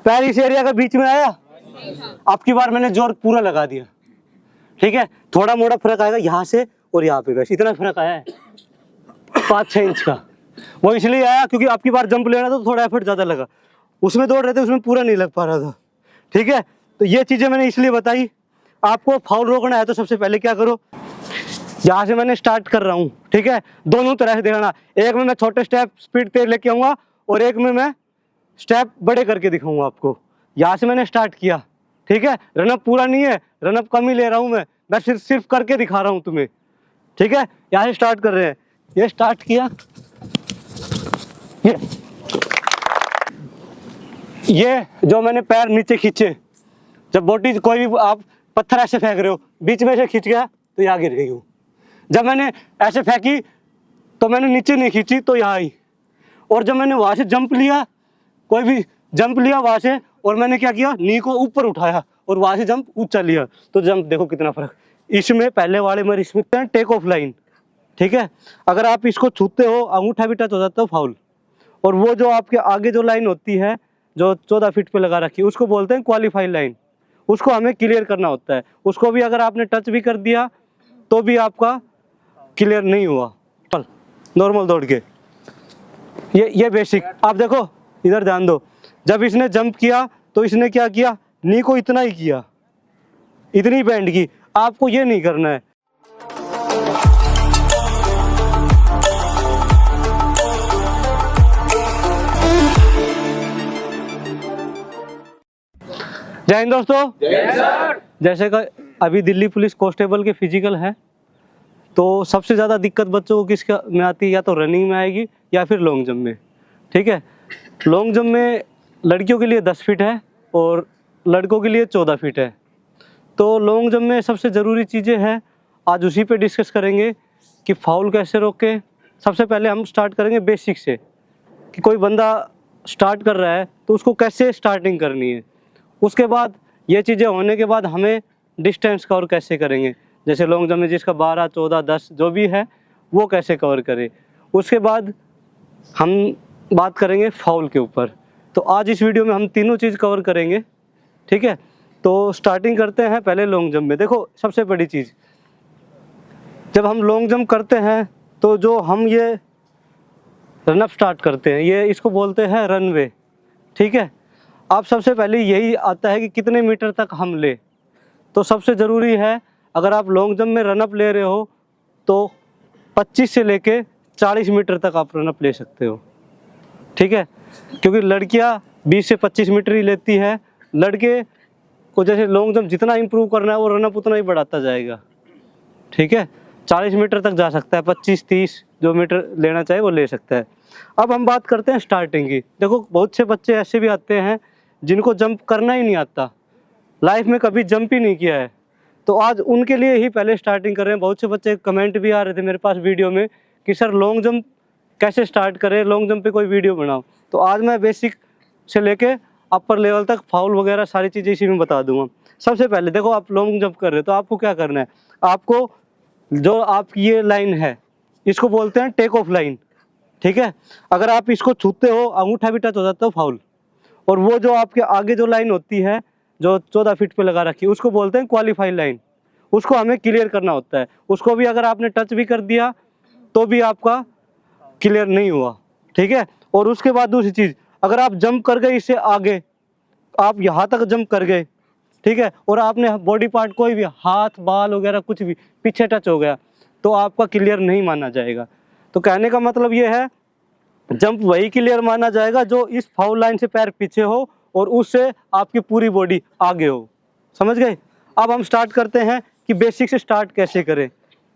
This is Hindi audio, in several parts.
पैर इस एरिया के बीच में आया, अब की बार मैंने जोर पूरा लगा दिया, ठीक है। थोड़ा मोड़ा फर्क आएगा यहाँ से और यहाँ पे, बस इतना फर्क आया है 5-6 इंच का। वो इसलिए आया क्योंकि आपकी बार जंप लेना था तो थोड़ा एफर्ट ज़्यादा लगा, उसमें दौड़ रहे थे उसमें पूरा नहीं लग पा रहा था, ठीक है। तो ये चीज़ें मैंने इसलिए बताई। आपको फाउल रोकना है तो सबसे पहले क्या करो, यहाँ से मैंने स्टार्ट कर रहा हूँ, ठीक है। दोनों तरह से देखना, एक में मैं छोटे स्टेप स्पीड तेज लेके आऊँगा और एक में मैं स्टेप बड़े करके दिखाऊंगा आपको। यहाँ से मैंने स्टार्ट किया, ठीक है। रनअप पूरा नहीं है, रनअप कम ही ले रहा हूँ मैं सिर्फ करके दिखा रहा हूँ तुम्हें, ठीक है। यहाँ से स्टार्ट कर रहे हैं, ये स्टार्ट किया, ये जो मैंने पैर नीचे खींचे, जब बॉडी कोई भी आप पत्थर ऐसे फेंक रहे हो, बीच में से खींच गया तो यहाँ गिर गई हूँ। जब मैंने ऐसे फेंकी तो मैंने नीचे नहीं खींची तो यहाँ आई, और जब मैंने वहाँ से जंप लिया, कोई भी जंप लिया वहाँ से, और मैंने क्या किया, नी को ऊपर उठाया और वहाँ से जंप ऊंचा लिया, तो जंप देखो कितना फर्क। इसमें पहले वाले में इसमें टेक ऑफ लाइन, ठीक है। अगर आप इसको छूते हो, अंगूठा भी टच हो जाता है फाउल। और वो जो आपके आगे जो लाइन होती है जो 14 फीट पे लगा रखी है, उसको बोलते हैं क्वालिफाई लाइन, उसको हमें क्लियर करना होता है। उसको भी अगर आपने टच भी कर दिया तो भी आपका क्लियर नहीं हुआ। नॉर्मल दौड़ के ये बेसिक। आप देखो इधर ध्यान दो, जब इसने जंप किया तो इसने क्या किया, नी को इतना ही किया, इतनी बैंड की। आपको ये नहीं करना है। जय हिंद दोस्तों। जैसे कि अभी दिल्ली पुलिस कांस्टेबल के फिजिकल है, तो सबसे ज़्यादा दिक्कत बच्चों को किसका में आती है, या तो रनिंग में आएगी या फिर लॉन्ग जंप में, ठीक है। लॉन्ग जंप में लड़कियों के लिए 10 फीट है और लड़कों के लिए 14 फीट है। तो लॉन्ग जंप में सबसे ज़रूरी चीज़ें हैं, आज उसी पे डिस्कस करेंगे कि फाउल कैसे रोके। सबसे पहले हम स्टार्ट करेंगे बेसिक से, कि कोई बंदा स्टार्ट कर रहा है तो उसको कैसे स्टार्टिंग करनी है। उसके बाद ये चीज़ें होने के बाद हमें डिस्टेंस कवर कैसे करेंगे, जैसे लॉन्ग जंप में जिसका 12, 14, 10 जो भी है वो कैसे कवर करें। उसके बाद हम बात करेंगे फाउल के ऊपर। तो आज इस वीडियो में हम तीनों चीज़ कवर करेंगे, ठीक है। तो स्टार्टिंग करते हैं पहले लॉन्ग जंप में। देखो सबसे बड़ी चीज़, जब हम लॉन्ग जंप करते हैं तो जो हम ये रनअप स्टार्ट करते हैं, ये इसको बोलते हैं रनवे, ठीक है। अब सबसे पहले यही आता है कि कितने मीटर तक हम ले। तो सबसे ज़रूरी है, अगर आप लॉन्ग जंप में रनअप ले रहे हो तो 25 से लेके 40 मीटर तक आप रनअप ले सकते हो, ठीक है। क्योंकि लड़कियां 20 से 25 मीटर ही लेती है, लड़के को जैसे लॉन्ग जंप जितना इंप्रूव करना है वो रनअप उतना ही बढ़ाता जाएगा, ठीक है। 40 मीटर तक जा सकता है, 25-30 जो मीटर लेना चाहे वो ले सकता है। अब हम बात करते हैं स्टार्टिंग की। देखो बहुत से बच्चे ऐसे भी आते हैं जिनको जंप करना ही नहीं आता, लाइफ में कभी जंप ही नहीं किया है, तो आज उनके लिए ही पहले स्टार्टिंग कर रहे हैं। बहुत से बच्चे कमेंट भी आ रहे थे मेरे पास वीडियो में कि सर लॉन्ग जंप कैसे स्टार्ट करें, लॉन्ग जंप पे कोई वीडियो बनाओ। तो आज मैं बेसिक से लेके अपर लेवल तक फाउल वगैरह सारी चीज़ें इसी में बता दूंगा। सबसे पहले देखो, आप लॉन्ग जंप कर रहे हो तो आपको क्या करना है, आपको जो आपकी ये लाइन है इसको बोलते हैं टेक ऑफ लाइन, ठीक है। अगर आप इसको छूते हो, अंगूठा भी टच हो जाता है फाउल। और वो जो आपके आगे जो लाइन होती है जो 14 फीट पे लगा रखी है, उसको बोलते हैं क्वालिफाई लाइन, उसको हमें क्लियर करना होता है। उसको भी अगर आपने टच भी कर दिया तो भी आपका क्लियर नहीं हुआ, ठीक है। और उसके बाद दूसरी चीज़, अगर आप जंप कर गए इससे आगे, आप यहाँ तक जंप कर गए, ठीक है, और आपने बॉडी पार्ट कोई भी हाथ बाल वगैरह कुछ भी पीछे टच हो गया तो आपका क्लियर नहीं माना जाएगा। तो कहने का मतलब ये है, जंप वही क्लियर माना जाएगा जो इस फाउल लाइन से पैर पीछे हो और उससे आपकी पूरी बॉडी आगे हो। समझ गए। अब हम स्टार्ट करते हैं कि बेसिक से स्टार्ट कैसे करें।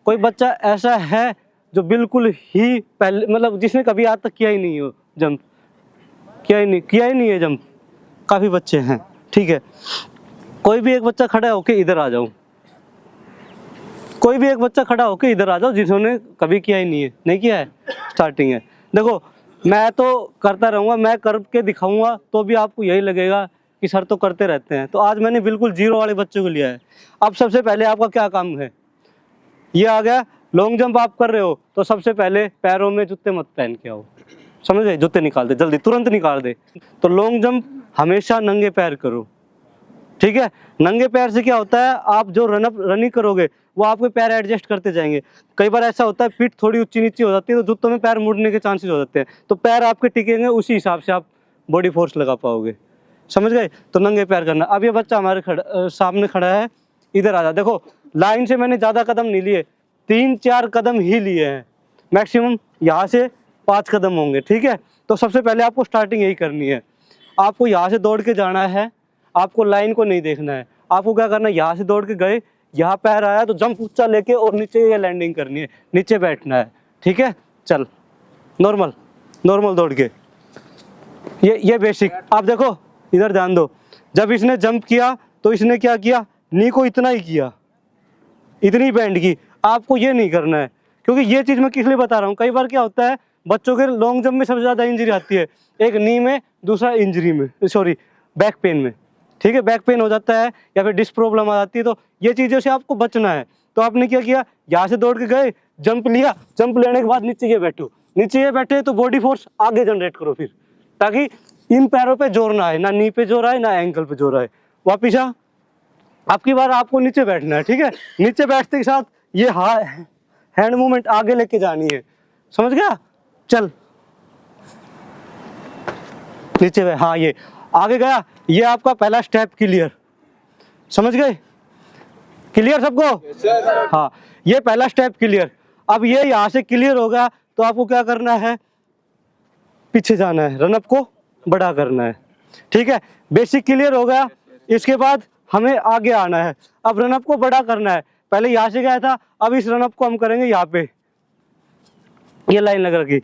कोई बच्चा ऐसा है जो बिल्कुल ही पहले मतलब जिसने कभी आज तक किया ही नहीं हो जंप, किया ही नहीं है जंप, काफ़ी बच्चे हैं, ठीक है। कोई भी एक बच्चा खड़ा होके इधर आ जाओ, कोई भी एक बच्चा खड़ा होके इधर आ जाओ जिन्होंने कभी किया ही नहीं है, नहीं किया है, स्टार्टिंग है। देखो मैं तो करता रहूँगा, मैं करके दिखाऊंगा तो भी आपको यही लगेगा कि सर तो करते रहते हैं। तो आज मैंने बिल्कुल जीरो वाले बच्चों को लिया है। अब सबसे पहले आपका क्या काम है, ये आ गया लॉन्ग जंप आप कर रहे हो तो सबसे पहले पैरों में जूते मत पहन के आओ, समझ गए? जूते निकाल दे जल्दी, तुरंत निकाल दे। तो लॉन्ग जंप हमेशा नंगे पैर करो, ठीक है? नंगे पैर से क्या होता है, आप जो रनिंग करोगे वो आपके पैर एडजस्ट करते जाएंगे। कई बार ऐसा होता है पीठ थोड़ी ऊंची नीची हो जाती है तो जूतों में पैर मुड़ने के चांसेस हो जाते हैं, तो पैर आपके टिकेंगे, उसी हिसाब से आप बॉडी फोर्स लगा पाओगे, समझ गए? तो नंगे पैर करना। अब ये बच्चा हमारे सामने खड़ा है, इधर आ जा। देखो लाइन से मैंने ज़्यादा कदम नहीं लिए, 3-4 कदम ही लिए हैं, मैक्सिमम यहाँ से 5 कदम होंगे, ठीक है? तो सबसे पहले आपको स्टार्टिंग यही करनी है। आपको यहाँ से दौड़ के जाना है, आपको लाइन को नहीं देखना है। आपको क्या करना है, यहाँ से दौड़ के गए, यहाँ पैर आया तो जंप ऊंचा लेके और नीचे ये लैंडिंग करनी है, नीचे बैठना है, ठीक है? चल नॉर्मल नॉर्मल दौड़ के, ये बेसिक। आप देखो इधर ध्यान दो, जब इसने जंप किया तो इसने क्या किया, नी को इतना ही किया, इतनी बेंड की। आपको ये नहीं करना है, क्योंकि ये चीज़ मैं किस लिए बता रहा हूँ, कई बार क्या होता है बच्चों के लॉन्ग जंप में सबसे ज़्यादा इंजरी आती है, एक नी में, दूसरा इंजरी में, सॉरी बैक पेन में, ठीक है? बैक पेन हो जाता है या फिर डिस्क प्रॉब्लम आ जाती है, तो ये चीज़ों से आपको बचना है। तो आपने क्या किया, यहाँ से दौड़ के गए, जंप लिया, जंप लेने के बाद नीचे ये बैठो, नीचे ये बैठे तो बॉडी फोर्स आगे जनरेट करो फिर, ताकि इन पैरों पे जोर ना आए, ना नी पे जोर आए ना एंकल पे जोर आए। वापिस आ, आपकी बार आपको नीचे बैठना है, ठीक है? नीचे बैठते के साथ ये हैंड मूवमेंट आगे लेके जानी है, समझ गया? चल नीचे बैठ, हाँ ये आगे गया, ये आपका पहला स्टेप क्लियर, समझ गए? क्लियर सबको? हाँ, ये पहला स्टेप क्लियर। अब ये यहाँ से क्लियर होगा तो आपको क्या करना है, पीछे जाना है, रनअप को बड़ा करना है, ठीक है? बेसिक क्लियर हो गया, इसके बाद हमें आगे आना है। अब रनअप को बड़ा करना है, पहले यहाँ से गया था, अब इस रनअप को हम करेंगे यहाँ पे, ये लाइन लग रखी।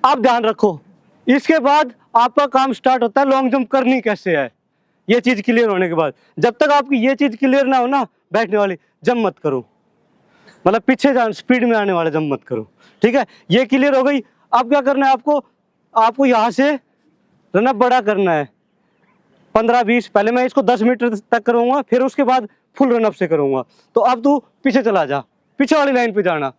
अब ध्यान रखो, इसके बाद आपका काम स्टार्ट होता है लॉन्ग जंप करनी कैसे है। ये चीज क्लियर होने के बाद, जब तक आपकी ये चीज क्लियर ना हो ना, बैठने वाली जंप मत करो, मतलब पीछे जान स्पीड में आने वाले जंप मत करो, ठीक है? ये क्लियर हो गई। अब क्या करना है आपको यहाँ से रनअप बड़ा करना है, 15-20, पहले मैं इसको 10 मीटर तक करूंगा, फिर उसके बाद फुल रनअप से करूंगा। तो अब तू पीछे चला जा, पीछे वाली लाइन पे जाना।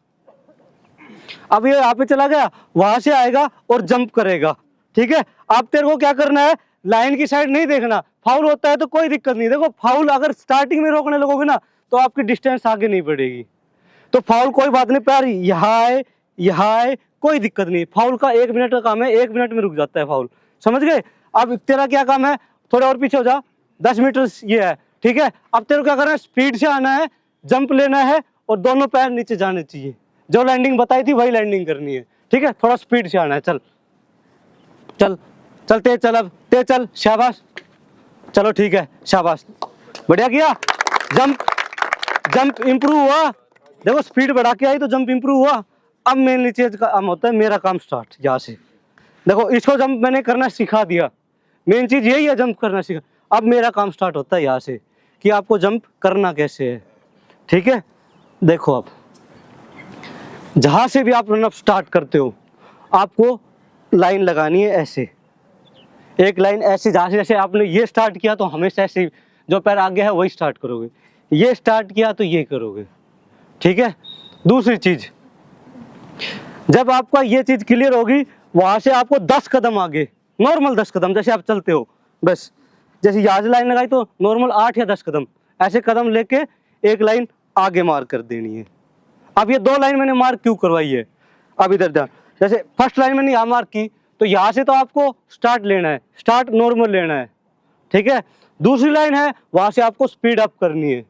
अब ये यहाँ पे चला गया, वहां से आएगा और जंप करेगा, ठीक है? अब तेरे को क्या करना है, लाइन की साइड नहीं देखना, फाउल होता है तो कोई दिक्कत नहीं। देखो फाउल अगर स्टार्टिंग में रोकने लगोगे ना तो आपकी डिस्टेंस आगे नहीं बढ़ेगी, तो फाउल कोई बात नहीं, पैर यहाँ आए कोई दिक्कत नहीं। फाउल का 1 मिनट का काम है, 1 मिनट में रुक जाता है फाउल, समझ गए? अब तेरा क्या काम है, थोड़ा और पीछे हो जा, 10 मीटर ये है, ठीक है? अब तेरे को क्या करना है, स्पीड से आना है, जंप लेना है और दोनों पैर नीचे जाने चाहिए, जो लैंडिंग बताई थी वही लैंडिंग करनी है, ठीक है? थोड़ा स्पीड से आना है। चल चल चल तेज चल, अब तेज चल, शाबाश, चलो ठीक है, शाबाश, बढ़िया किया। जंप इंप्रूव हुआ, देखो स्पीड बढ़ा के आई तो जंप इंप्रूव हुआ। अब मेन चीज का काम होता है मेरा काम स्टार्ट, यहाँ से देखो इसको जंप मैंने करना सिखा दिया, मेन चीज यही है, जंप करना सीखा। अब मेरा काम स्टार्ट होता है यहाँ से कि आपको जंप करना कैसे है, ठीक है? देखो अब जहाँ से भी आप रनअप स्टार्ट करते हो आपको लाइन लगानी है ऐसे, एक लाइन ऐसे, जहाँ से जैसे आपने ये स्टार्ट किया तो हमेशा ऐसे जो पैर आगे है वही स्टार्ट करोगे, ये स्टार्ट किया तो ये करोगे, ठीक है? दूसरी चीज, जब आपका ये चीज क्लियर होगी वहां से आपको 10 कदम आगे, नॉर्मल 10 कदम जैसे आप चलते हो, बस जैसे यहाँ से लाइन लगाई तो नॉर्मल 8 या 10 कदम ऐसे कदम लेके एक लाइन आगे मार्क कर देनी है। अब ये 2 लाइन मैंने मार्क क्यों करवाई है, अब इधर ध्यान, जैसे फर्स्ट लाइन मैंने यहाँ मार्क की तो यहाँ से तो आपको स्टार्ट लेना है, स्टार्ट नॉर्मल लेना है, ठीक है? दूसरी लाइन है वहां से आपको स्पीड अप करनी है,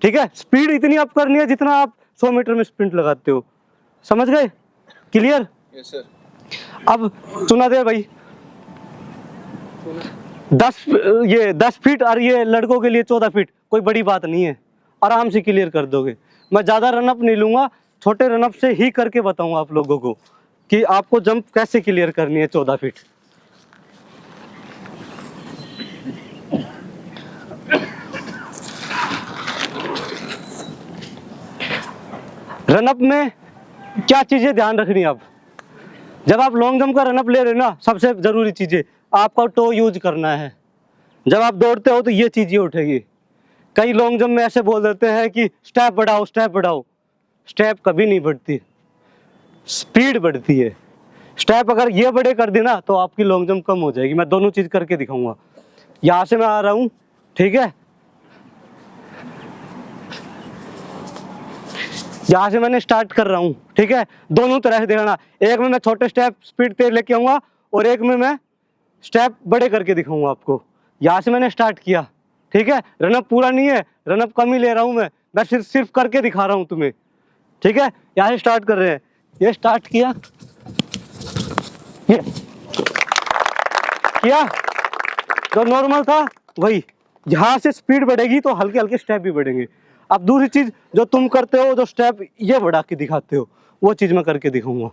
ठीक है? स्पीड इतनी अप करनी है जितना आप 100 मीटर में स्प्रिंट लगाते हो, समझ गए? क्लियर? Yes sir. अब सुना दे भाई, 10 फीट और ये लड़कों के लिए 14 फीट कोई बड़ी बात नहीं है, आराम से क्लियर कर दोगे। मैं ज़्यादा रनअप नहीं लूँगा, छोटे रनअप से ही करके बताऊँगा आप लोगों को कि आपको जंप कैसे क्लियर करनी है 14 फीट। रनअप में क्या चीज़ें ध्यान रखनी है, अब जब आप लॉन्ग जंप का रनअप ले रहे हो ना, सबसे जरूरी चीज है आपका टो यूज करना है। जब आप दौड़ते हो तो ये चीज ये उठेगी। कई लॉन्ग जंप में ऐसे बोल देते हैं कि स्टेप बढ़ाओ स्टेप बढ़ाओ, स्टेप कभी नहीं बढ़ती, स्पीड बढ़ती है। स्टेप अगर ये बड़े कर देना तो आपकी लॉन्ग जंप कम हो जाएगी। मैं दोनों चीज करके दिखाऊंगा। यहां से मैं आ रहा हूं, ठीक है, यहां से मैंने स्टार्ट कर रहा हूं, ठीक है। दोनों तरह से देखना, एक में मैं छोटे स्टेप स्पीड तेज लेके आऊंगा और एक में मैं स्टेप बड़े करके दिखाऊंगा आपको। यहां से मैंने स्टार्ट किया, ठीक है। रनअप पूरा नहीं है, रनअप कम ही ले रहा हूं मैं सिर्फ करके दिखा रहा हूं तुम्हें, ठीक है। यहां से स्टार्ट कर रहे हैं, ये स्टार्ट किया, ये किया, जो नॉर्मल था वही। यहां से स्पीड बढ़ेगी तो हल्के हल्के स्टेप भी बढ़ेंगे। अब दूसरी चीज जो तुम करते हो, जो स्टेप ये बढ़ा के दिखाते हो, वो चीज मैं करके दिखाऊंगा।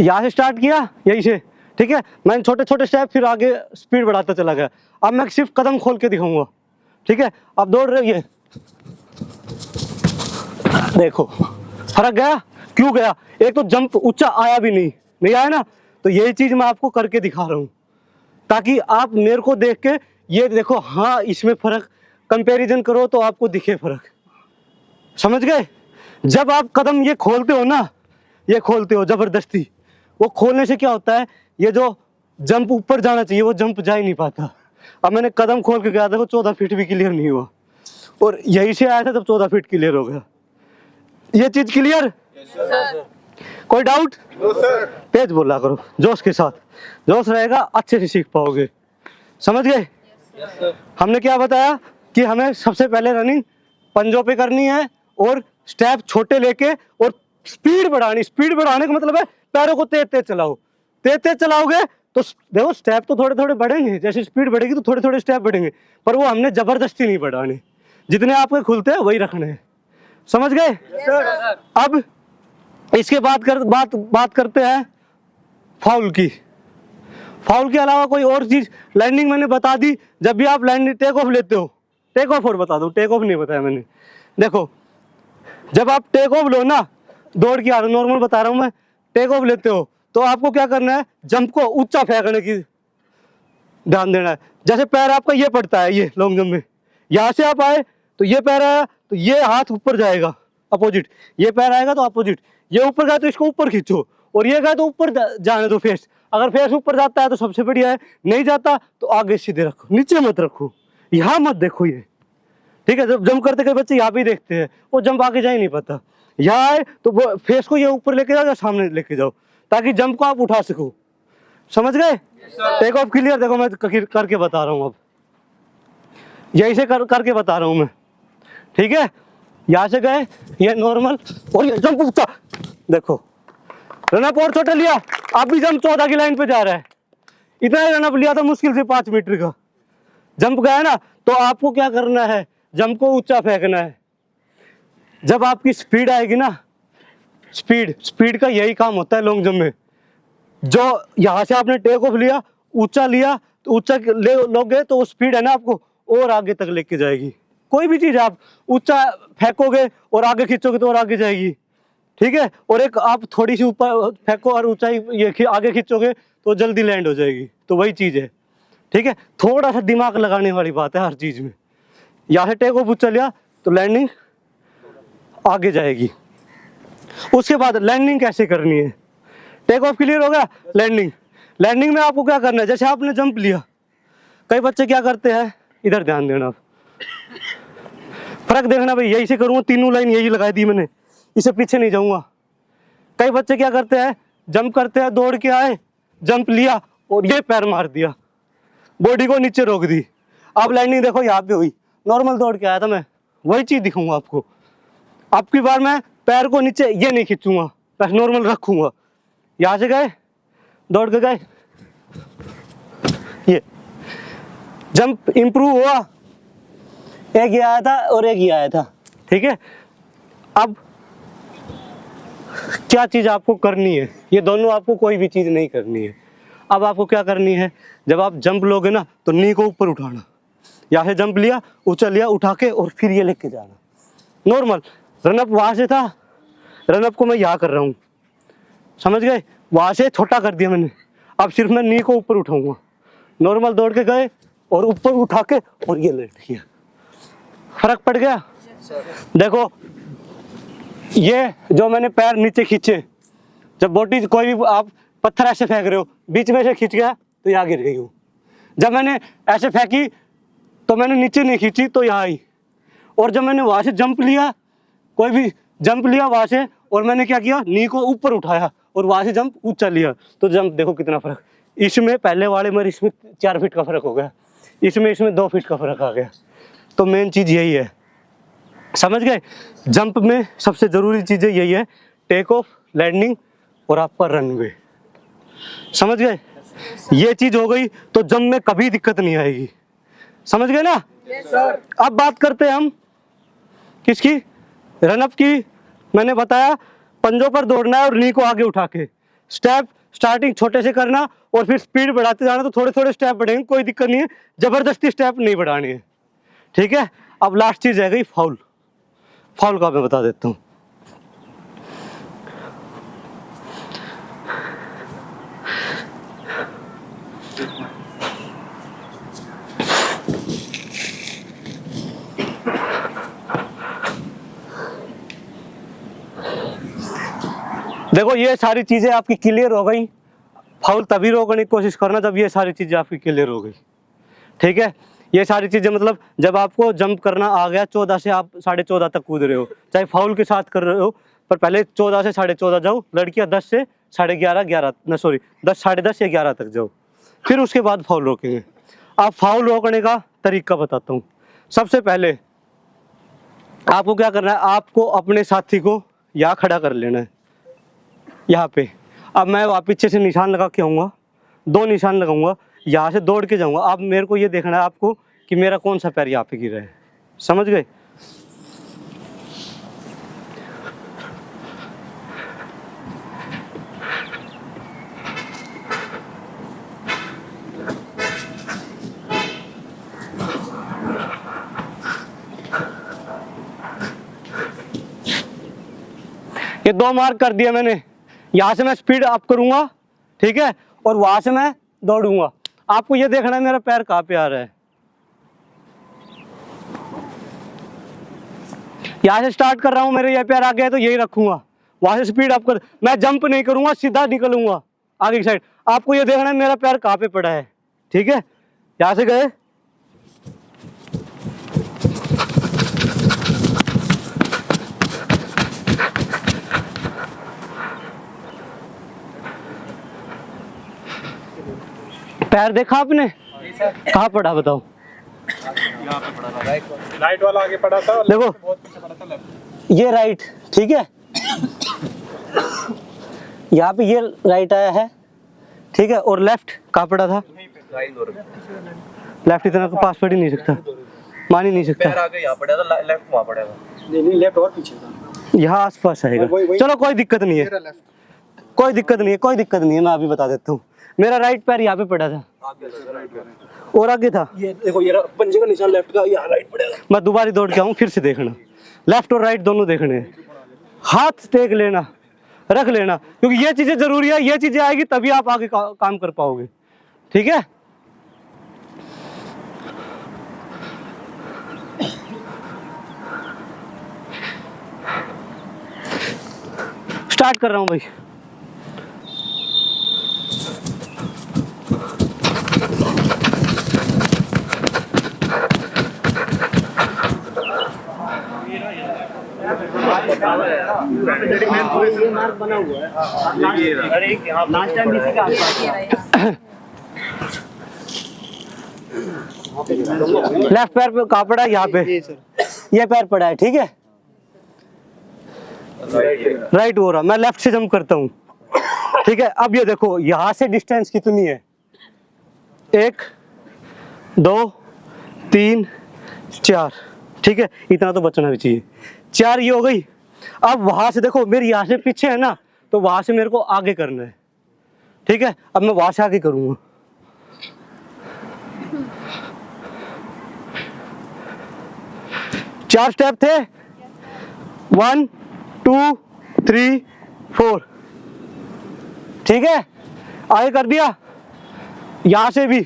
यहां से स्टार्ट किया, यही से, ठीक है। मैंने छोटे छोटे स्टेप, फिर आगे स्पीड बढ़ाता चला गया। अब मैं सिर्फ कदम खोल के दिखाऊंगा, ठीक है। अब दौड़ रहे, ये देखो फर्क गया, क्यों गया? एक तो जंप ऊंचा आया भी नहीं आया ना, तो यही चीज मैं आपको करके दिखा रहा हूं ताकि आप मेरे को देख के ये देखो, हाँ इसमें फर्क, कंपैरिजन करो तो आपको दिखे फर्क। समझ गए? जब आप कदम ये खोलते हो ना, ये खोलते हो जबरदस्ती, वो खोलने से क्या होता है, ये जो जंप ऊपर जाना चाहिए वो जंप जा ही नहीं पाता। अब मैंने कदम खोल के गया, देखो 14 फीट भी क्लियर नहीं हुआ, और यही से आया था तब 14 फीट क्लियर हो गया। ये चीज क्लियर? कोई डाउट? तेज बोला करो, जोश के साथ, जोश रहेगा अच्छे से सीख पाओगे। समझ गए? हमने क्या बताया कि हमें सबसे पहले रनिंग पंजों पे करनी है और स्टेप छोटे लेके और स्पीड बढ़ानी। स्पीड बढ़ाने का मतलब है पैरों को तेज तेज चलाओ, तेज तेज चलाओगे तो देखो स्टेप तो थोड़े थोड़े बढ़ेंगे, जैसे स्पीड बढ़ेगी तो थोड़े थोड़े स्टेप बढ़ेंगे, पर वो हमने जबरदस्ती नहीं बढ़ाने, जितने आपके खुलते हैं वही रखने हैं। समझ गए? अब इसके बात करते हैं फाउल की। फाउल के अलावा कोई और चीज, लैंडिंग मैंने बता दी। जब भी आप लैंडिंग टेक ऑफ लेते हो, टेक ऑफ और बता दो, टेक ऑफ नहीं बताया मैंने। देखो जब आप टेक ऑफ लो ना, दौड़ के आ रहे हो, नॉर्मल बता रहा हूं मैं, टेक ऑफ लेते हो तो आपको क्या करना है, जंप को ऊंचा फेंकने की ध्यान देना है। जैसे पैर आपका ये पड़ता है, ये लॉन्ग जंप में यहां से आप आए तो ये पैर आया तो ये हाथ ऊपर जाएगा अपोजिट, ये पैर आएगा तो अपोजिट, ये ऊपर गया तो इसको ऊपर खींचो, और ये गया तो ऊपर जाने दो फेस। अगर फेस ऊपर जाता है तो सबसे बढ़िया है, नहीं जाता तो आगे सीधे रखो, नीचे मत रखो, यहाँ मत देखो ये, ठीक है। जब जंप करते कई बच्चे यहाँ भी देखते हैं, वो जंप आगे जा ही नहीं पाता। यहाँ आए तो फेस को ये ऊपर लेके जाओ या सामने लेके जाओ, ताकि जंप को आप उठा सको। समझ गए? Take off clear? देखो मैं करके बता रहा हूँ, अब यही से करके बता रहा हूँ मैं, ठीक है। यहाँ से गए, ये नॉर्मल, और ये जंप ऊंचा, देखो रनअप और छोटा लिया, आप भी जंप 14 की लाइन पे जा रहा है, इतना ही रनअप लिया था मुश्किल से 5 मीटर का, जंप गया ना, तो आपको क्या करना है, जंप को ऊंचा फेंकना है। जब आपकी स्पीड आएगी ना, स्पीड का यही काम होता है लॉन्ग जंप में। जो यहाँ से आपने टेक ऑफ लिया, ऊंचा लिया, तो ऊंचा ले लोगे तो वो स्पीड है ना आपको और आगे तक लेके जाएगी। कोई भी चीज आप ऊंचा फेंकोगे और आगे खींचोगे तो और आगे जाएगी, ठीक है। और एक आप थोड़ी सी ऊपर फेंको और ऊंचाई ये आगे खींचोगे तो जल्दी लैंड हो जाएगी, तो वही चीज है, ठीक है। थोड़ा सा दिमाग लगाने वाली बात है हर चीज में। यहाँ से टेक ऑफ ऊंचा लिया तो लैंडिंग आगे जाएगी। उसके बाद लैंडिंग कैसे करनी है, टेक ऑफ क्लियर हो गया, लैंडिंग में आपको क्या करना है, जैसे आपने जंप लिया, कई बच्चे क्या करते हैं, इधर ध्यान देना, फर्क देखना भाई, यही से करूंगा, तीनों लाइन यही लगाई दी मैंने, इसे पीछे नहीं जाऊंगा। कई बच्चे क्या करते हैं, जंप करते हैं, दौड़ के आए, जंप लिया और ये पैर मार दिया, बॉडी को नीचे रोक दी। अब लैंडिंग देखो यहाँ पे हुई, नॉर्मल दौड़ के आया था मैं, वही चीज दिखाऊंगा आपको। अब की बार मैं पैर को नीचे ये नहीं खींचूंगा, पैर नॉर्मल रखूंगा। यहाँ से गए, दौड़ के गए, ये जंप इंप्रूव हुआ, एक ये आया था और एक ये आया था, ठीक है। अब क्या चीज आपको करनी है, ये दोनों आपको कोई भी चीज नहीं करनी है। अब आपको क्या करनी है, जब आप जंप लोगे ना तो नी को ऊपर उठाना, यहाँ से जंप लिया, ऊंचा लिया, उठा के और फिर ये लेके जाना, नॉर्मल। रनअप वहां से था, रनअप को मैं यहाँ कर रहा हूँ, समझ गए? वहां से छोटा कर दिया मैंने, अब सिर्फ मैं नी को ऊपर उठाऊंगा। नॉर्मल दौड़ के गए और ऊपर उठा के और ये लेट किया, फर्क पड़ गया? देखो ये जो मैंने पैर नीचे खींचे, जब बॉडी कोई भी आप पत्थर ऐसे फेंक रहे हो, बीच में से खींच गया तो यहाँ गिर गई हूँ। जब मैंने ऐसे फेंकी तो मैंने नीचे नहीं खींची तो यहाँ आई, और जब मैंने वहां से जंप लिया, कोई भी जंप लिया वहां से, और मैंने क्या किया, नी को ऊपर उठाया और वहां से जंप ऊंचा लिया, तो जंप देखो कितना फर्क। इसमें पहले वाले में इसमें 4 फीट का फर्क हो गया, इसमें 2 फीट का फर्क आ गया। तो मेन चीज यही है, समझ गए? जंप में सबसे जरूरी चीजें यही है, टेक ऑफ, लैंडिंग और आपका रनवे, समझ गए? ये चीज हो गई तो जंप में कभी दिक्कत नहीं आएगी, समझ गए ना? अब बात करते हैं हम किसकी, रनअप की। मैंने बताया पंजों पर दौड़ना है और नी को आगे उठा के, स्टेप स्टार्टिंग छोटे से करना और फिर स्पीड बढ़ाते जाना, तो थोड़े थोड़े स्टेप बढ़ेंगे, कोई दिक्कत नहीं है, जबरदस्ती स्टेप नहीं बढ़ानी है, ठीक है? अब लास्ट चीज रह गई फाउल। फाउल का मैं बता देता हूँ। देखो ये सारी चीजें आपकी क्लियर हो गई। फाउल तभी रोकने की कोशिश करना जब ये सारी चीजें आपकी क्लियर हो गई, ठीक है? ये सारी चीजें मतलब जब आपको जंप करना आ गया, 14 से आप 14.5 तक कूद रहे हो, चाहे फाउल के साथ कर रहे हो, पर पहले 14 से 14.5 जाओ, लड़कियां 10 से 11:30 10 साढ़े 10 या 11 तक जाओ, फिर उसके बाद फाउल रोकेंगे। आप फाउल रोकने का तरीका बताता हूँ। सबसे पहले आपको क्या करना है, आपको अपने साथी को यहाँ खड़ा कर लेना है, यहाँ पे। अब मैं वहाँ पीछे से निशान लगा के आऊँगा, 2 निशान लगाऊंगा, यहाँ से दौड़ के जाऊँगा। अब मेरे को ये देखना है आपको कि मेरा कौन सा पैर यहाँ पे गिरा है, समझ गए? ये 2 मार्क कर दिया मैंने। यहाँ से मैं स्पीड अप करूंगा, ठीक है, और वहां से मैं दौड़ूंगा। आपको ये देखना है मेरा पैर कहाँ पे आ रहा है। यहाँ से स्टार्ट कर रहा हूँ, मेरे ये पैर आ गया तो यही रखूंगा, वहां से स्पीड अप कर, मैं जंप नहीं करूंगा, सीधा निकलूंगा आगे की साइड। आपको ये देखना है मेरा पैर कहाँ पे पड़ा है, ठीक है? यहाँ से गए, पैर देखा आपने कहाँ पड़ा, बताओ? यहाँ पे पड़ा था, राइट वाला आगे पड़ा था, देखो बहुत पीछे पड़ा था, लेफ्ट। ये राइट, ठीक है, यहाँ पे ये राइट आया है, ठीक है, और लेफ्ट कहाँ पड़ा था? लेफ्ट इतना पास पड़ ही नहीं सकता, मान ही नहीं सकता। पैर आगे यहाँ पड़ा था, लेफ्ट वहाँ पड़ा था। नहीं लेफ्ट और पीछे था, यहाँ आस पास आएगा। चलो कोई दिक्कत नहीं है, कोई दिक्कत नहीं है, कोई दिक्कत नहीं है, मैं अभी बता देता हूँ। मेरा राइट पैर यहाँ पे पड़ा था और आगे था, ये देखो, ये पंजे का निशान लेफ्ट का, यहाँ राइट पड़ेगा। मैं दोबारा दौड़ के आऊँ, फिर से देखना, लेफ्ट और राइट दोनों देखने हैं। हाथ टेक लेना, रख लेना, क्योंकि ये चीजें जरूरी है, ये चीजें आएगी तभी आप आगे काम कर पाओगे, ठीक है? स्टार्ट कर रहा हूं भाई। ये मार्क बना हुआ है, अरे लास्ट टाइम इसी का लेफ्ट पैर पे कहाँ पड़ा है? यहाँ पे ये पैर पड़ा है, ठीक है? राइट हो रहा, मैं लेफ्ट से जंप करता हूँ, ठीक है? अब ये देखो यहाँ से डिस्टेंस कितनी है, 1 2 3 4, ठीक है? इतना तो बचना भी चाहिए, 4 ये हो गई। अब वहां से देखो मेरे यहाँ से पीछे है ना, तो वहां से मेरे को आगे करना है, ठीक है? अब मैं वहां से आगे करूंगा, चार स्टेप थे, 1 2 3 4। ठीक है, आगे कर दिया, यहां से भी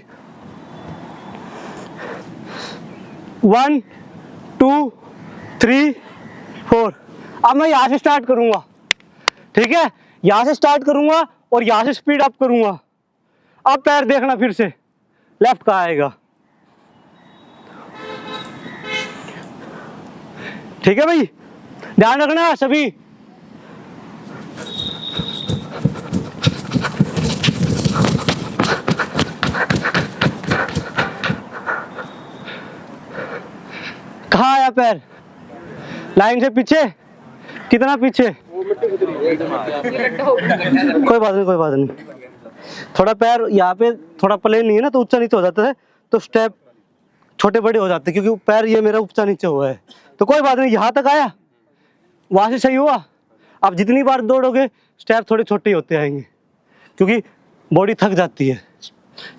1 2 3 4। अब मैं यहां से स्टार्ट करूंगा, ठीक है, यहां से स्टार्ट करूंगा और यहां से स्पीड अप करूंगा। अब पैर देखना फिर से लेफ्ट का आएगा, ठीक है भाई, ध्यान रखना सभी। कहाँ आया पैर, लाइन से पीछे, कितना पीछे, कोई बात नहीं, कोई बात नहीं। थोड़ा पैर यहाँ पे थोड़ा प्लेन नहीं है ना, तो ऊंचा नीचे हो जाता है, तो स्टेप छोटे बड़े हो जाते हैं, क्योंकि पैर ये मेरा ऊंचा नीचे हुआ है। तो कोई बात नहीं, यहाँ तक आया, वहां से सही हुआ। अब जितनी बार दौड़ोगे स्टेप थोड़े छोटे ही होते आएंगे, क्योंकि बॉडी थक जाती है,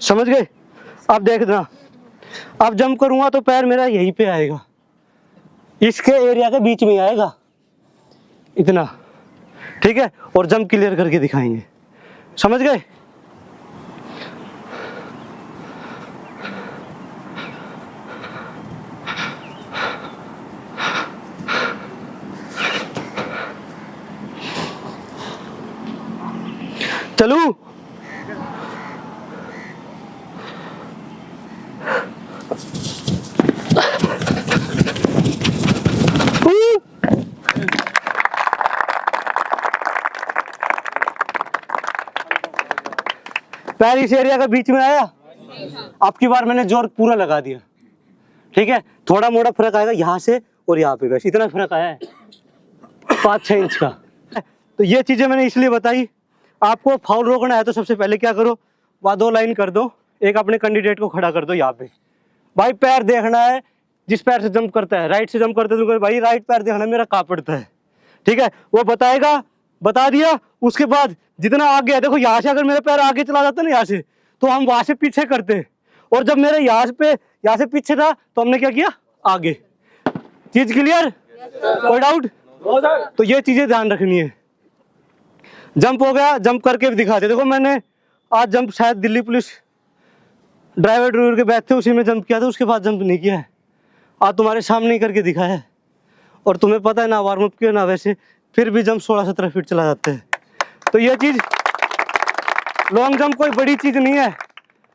समझ गए। अब देखना, अब जंप करूंगा तो पैर मेरा यहीं पे आएगा, इसके एरिया के बीच में आएगा इतना, ठीक है, और जंप क्लियर करके दिखाएंगे, समझ गए। चलू, पैर इस एरिया के बीच में आया। अब की बार मैंने जोर पूरा लगा दिया, ठीक है, थोड़ा मोड़ा फर्क आएगा यहाँ से और यहाँ पे, बस इतना फर्क आया है 5-6 इंच का। तो ये चीजें मैंने इसलिए बताई। आपको फाउल रोकना है तो सबसे पहले क्या करो, वहाँ 2 लाइन कर दो, एक अपने कैंडिडेट को खड़ा कर दो यहाँ पे, भाई पैर देखना है, जिस पैर से जंप करता है, राइट से जंप करता है तो भाई राइट पैर देखना मेरा कहाँ पड़ता है, ठीक है, वो बताएगा, बता दिया। उसके बाद जितना आगे है, देखो यहाँ से अगर मेरा पैर आगे चला जाता है ना यहाँ से, तो हम वहां से पीछे करते, और जब मेरे यहाँ से पीछे था तो हमने क्या किया, आगे। चीज क्लियर, कोई डाउट? तो ये चीजें ध्यान रखनी है। जंप हो गया, जंप करके भी दिखाते। देखो मैंने आज जंप शायद दिल्ली पुलिस ड्राइवर के बैठ थे उसी में जंप किया था, उसके बाद जंप नहीं किया है, आज तुम्हारे सामने ही करके दिखाया है। और तुम्हें पता है ना, वार्म अप किया ना वैसे, फिर भी जंप 16-17 फीट चला जाता है। तो ये चीज, लॉन्ग जंप कोई बड़ी चीज नहीं है,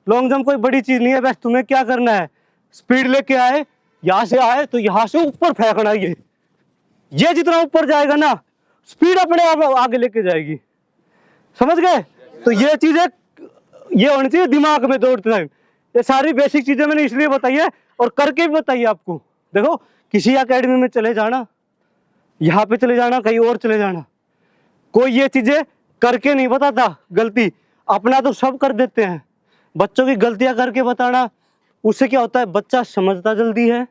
लॉन्ग जंप कोई बड़ी चीज नहीं है। बस तुम्हें क्या करना है, स्पीड लेके आए, यहाँ से आए तो यहाँ से ऊपर फेंकना, ये जितना ऊपर जाएगा ना, स्पीड अपने आप आगे लेके जाएगी, समझ गए। तो ये चीजें ये होनी चाहिए दिमाग में दौड़ते टाइम। ये सारी बेसिक चीजें मैंने इसलिए बताई है और करके भी बताइए आपको। देखो किसी एकेडमी में चले जाना, यहाँ पे चले जाना, कहीं और चले जाना, कोई ये चीजें करके नहीं बताता। गलती अपना तो सब कर देते हैं, बच्चों की गलतियां करके बताना, उससे क्या होता है, बच्चा समझता जल्दी है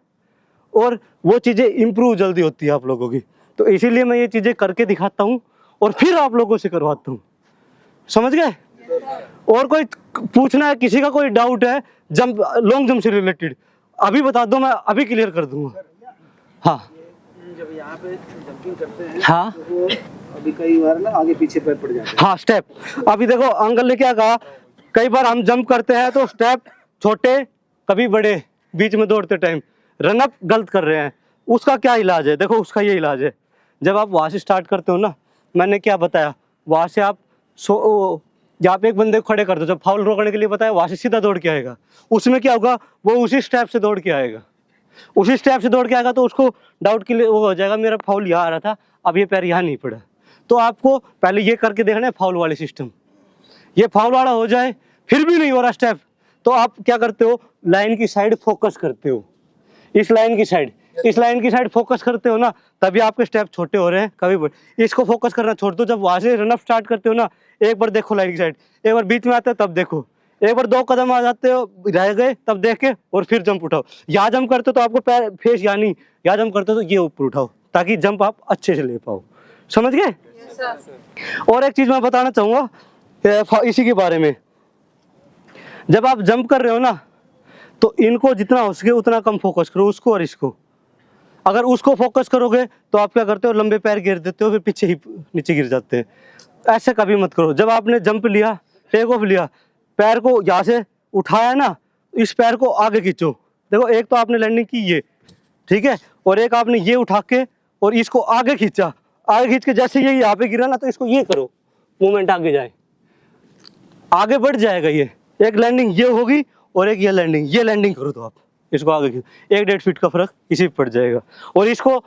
और वो चीजें इंप्रूव जल्दी होती है आप लोगों की। तो इसीलिए मैं ये चीजें करके दिखाता हूँ और फिर आप लोगों से करवाता हूँ, समझ गए। और कोई पूछना है, किसी का कोई डाउट है जंप, लॉन्ग जंप से रिलेटेड, अभी बता दो, मैं अभी क्लियर कर दूंगा। हाँ, जब यहाँ पे जंपिंग करते हैं, हाँ, तो अभी कई बार ना आगे पीछे पैर पड़ जाते हैं। हाँ, स्टेप अभी देखो अंकल ने क्या कहा, कई बार हम जंप करते हैं तो स्टेप छोटे कभी बड़े बीच में दौड़ते टाइम रन अप गलत कर रहे हैं। उसका क्या इलाज है, देखो उसका ये इलाज है, जब आप वहां से स्टार्ट करते हो ना, मैंने क्या बताया, वहां से आप जहाँ पे एक बंदे को खड़े कर दो, जब फाउल रोकने के लिए बताया, वहां से सीधा दौड़ के आएगा। उसमें क्या होगा, वो उसी स्टेप से दौड़ के आएगा, उसी स्टेप से दौड़ के आएगा, तो उसको डाउट के लिए वो हो जाएगा, मेरा फाउल यहाँ आ रहा था, अब ये पैर यहाँ नहीं पड़ा। तो आपको पहले ये करके देखना है फाउल वाले सिस्टम, ये फाउल वाला हो जाए, फिर भी नहीं हो रहा स्टेप, तो आप क्या करते हो, लाइन की साइड फोकस करते हो, इस लाइन की साइड, इस लाइन की साइड फोकस करते हो ना, तभी आपके स्टेप छोटे हो रहे हैं। कभी बड़े, इसको फोकस करना छोड़ दो। जब वहां से रन अप स्टार्ट करते हो ना, एक बार देखो लाइन की साइड, एक बार बीच में आते हो तब देखो, एक बार 2 कदम आ जाते हो रह गए तब देख के, और फिर जंप उठाओ। यहाँ जंप करते हो तो आपको पैर फेस, यानी यहाँ जंप करते हो तो ये ऊपर उठाओ, ताकि जंप आप अच्छे से ले पाओ, समझ गए। और एक चीज मैं बताना चाहूंगा इसी के बारे में, जब आप जंप कर रहे हो ना, तो इनको जितना हो सके उतना कम फोकस करो, उसको और इसको। अगर उसको फोकस करोगे तो आप क्या करते हो, लंबे पैर गिर देते हो, फिर पीछे ही नीचे गिर जाते हैं। ऐसे कभी मत करो। जब आपने जंप लिया, टेक ऑफ लिया, पैर को यहाँ से उठाया ना, इस पैर को आगे खींचो। देखो एक तो आपने लैंडिंग की ये, ठीक है, और एक आपने ये उठा के और इसको आगे खींचा, आगे खींच के जैसे ये यहाँ पे गिरा ना, तो इसको ये करो, मूवमेंट आगे जाए, आगे बढ़ जाएगा ये। एक लैंडिंग ये होगी और एक ये लैंडिंग करो तो आप इसको आगे खींचो, 1-1.5 फीट का फर्क इसी पे पड़ जाएगा। और इसको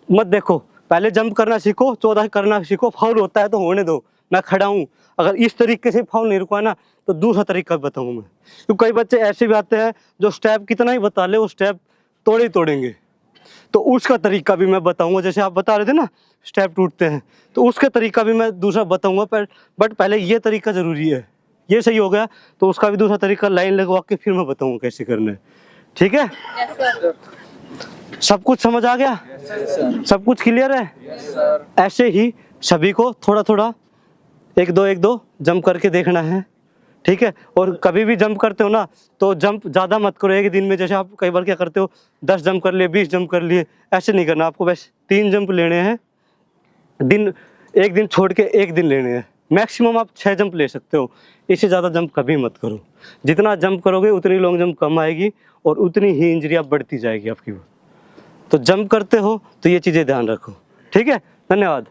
मत देखो, पहले जंप करना सीखो, 14 करना सीखो, फाउल होता है तो होने दो, मैं खड़ा हूँ। अगर इस तरीके से फाउल नहीं रुका ना तो दूसरा तरीका बताऊँ मैं, क्योंकि कई बच्चे ऐसे भी आते हैं जो स्टेप कितना ही बता ले, वो स्टेप तोड़े ही तोड़ेंगे। तो उसका तरीका भी मैं बताऊंगा, जैसे आप बता रहे थे ना स्टेप टूटते हैं, तो उसका तरीका भी मैं दूसरा बताऊंगा। पर बट पहले ये तरीका जरूरी है, ये सही हो गया तो उसका भी दूसरा तरीका लाइन लगवा के फिर मैं बताऊंगा कैसे करना है, ठीक है? सब कुछ समझ आ गया? सब कुछ क्लियर है? ऐसे ही सभी को थोड़ा थोड़ा 1-2 जंप करके देखना है, ठीक है? और कभी भी जंप करते हो ना तो जंप ज़्यादा मत करो एक दिन में। जैसे आप कई बार क्या करते हो, 10 जंप कर लिए, 20 जंप कर लिए, ऐसे नहीं करना आपको। बस 3 जंप लेने हैं दिन, एक दिन छोड़ के एक दिन लेने हैं। मैक्सिमम आप 6 जंप ले सकते हो, इससे ज़्यादा जंप कभी मत करो। जितना जंप करोगे उतनी लॉन्ग जंप कम आएगी और उतनी ही इंजरियाँ बढ़ती जाएगी आपकी। तो जंप करते हो तो ये चीज़ें ध्यान रखो, ठीक है? धन्यवाद।